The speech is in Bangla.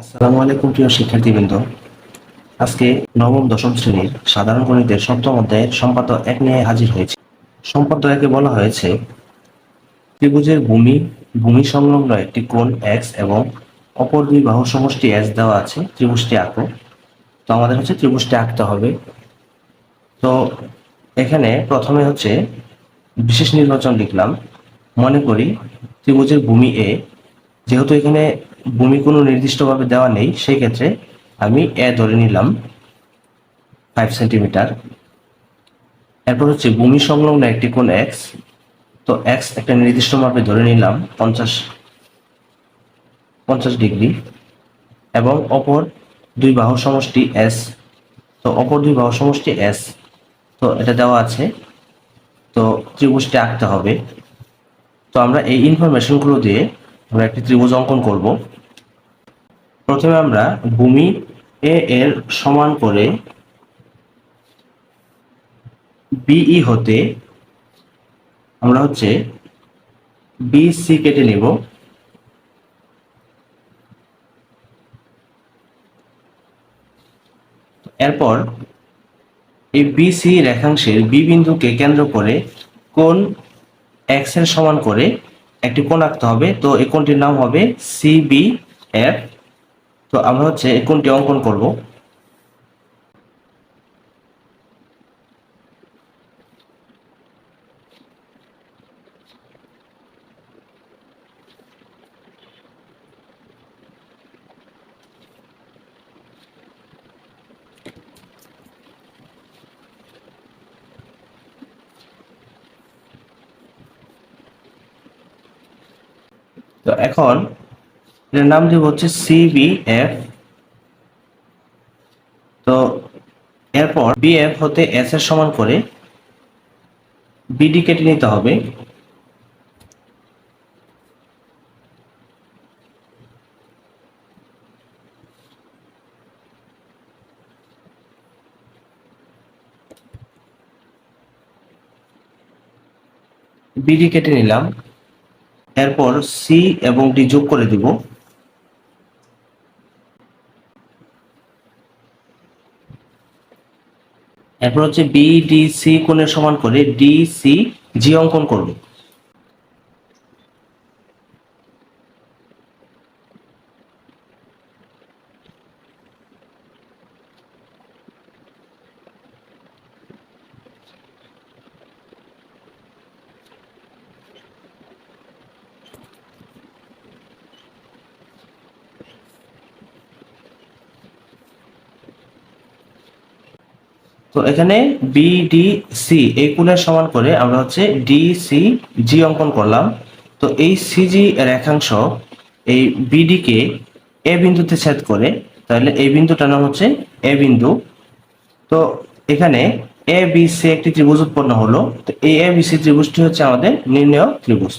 আসসালামু আলাইকুম প্রিয় শিক্ষার্থীবৃন্দ। আজকে নবম দশম শ্রেণীর সাধারণ গণিতের সপ্তম অধ্যায়ের সম্পাদ্য 1 নিয়ে হাজির হয়েছে। সম্পাদ্য 1-এ বলা হয়েছে ত্রিভুজের ভূমি সংলগ্ন একটি কোণ x এবং অপর দুই বাহুর সমষ্টি s দেওয়া আছে, ত্রিভুজটি আঁকো। তো আমাদের ত্রিভুজটি আঁকতে হবে। তো এখানে প্রথমে বিশেষ নির্বাচন লিখলাম। মনে করি ত্রিভুজের ভূমি a, যেহেতু এখানে ভূমি কোনো নির্দিষ্টভাবে দেওয়া নেই, সেই ক্ষেত্রে আমি এ ধরে নিলাম 5 সেন্টিমিটার। এরপর ভূমি সংলগ্ন একটি কোণ x, তো x একটা নির্দিষ্ট মাপে ধরে নিলাম 50 ডিগ্রি, এবং অপর দুই বাহুর সমষ্টি s, তো অপর দুই বাহুর সমষ্টি s, তো এটা দেওয়া আছে। তো ত্রিভুজটি আঁকতে হবে। তো আমরা এই ইনফরমেশনগুলো দিয়ে আমরা একটি ত্রিভুজ অঙ্কন করব। প্রথমে আমরা ভূমি a এর সমান করে বিই হতে আমরা বিসি কেটে নেব। এরপর এই বিসি রেখাংশের বি বিন্দুকে কেন্দ্র করে কোণ এক্স এর সমান করে একটি কোণ আঁকতে হবে। তো এই কোণটির নাম হবে সিবিএফ। তো আমরা এই কোণটি অঙ্কন করব। তো এখন এর নাম দেব সিবিএফ। তো এরপর বিএফ হতে এস এর সমান করে বিডি কেটে নিতে হবে। বিডি কেটে নিলাম। এরপর সি এবং ডি যোগ করে দিব। এরপর বিডিসি কোণের সমান করে ডিসি জি অঙ্কন করব। তো এখানে বিডিসি এই কোণের সমান করে আমরা ডিসি জি অঙ্কন করলাম। তো এই সিজি রেখাংশ এই বিডি কে এ বিন্দুতে ছেদ করে, তাহলে এই বিন্দুটার নাম এ বিন্দু। তো এখানে এ বি সি একটি ত্রিভুজ উৎপন্ন হলো। তো এই এ বি সি ত্রিভুজটি আমাদের নির্ণেয় ত্রিভুজ।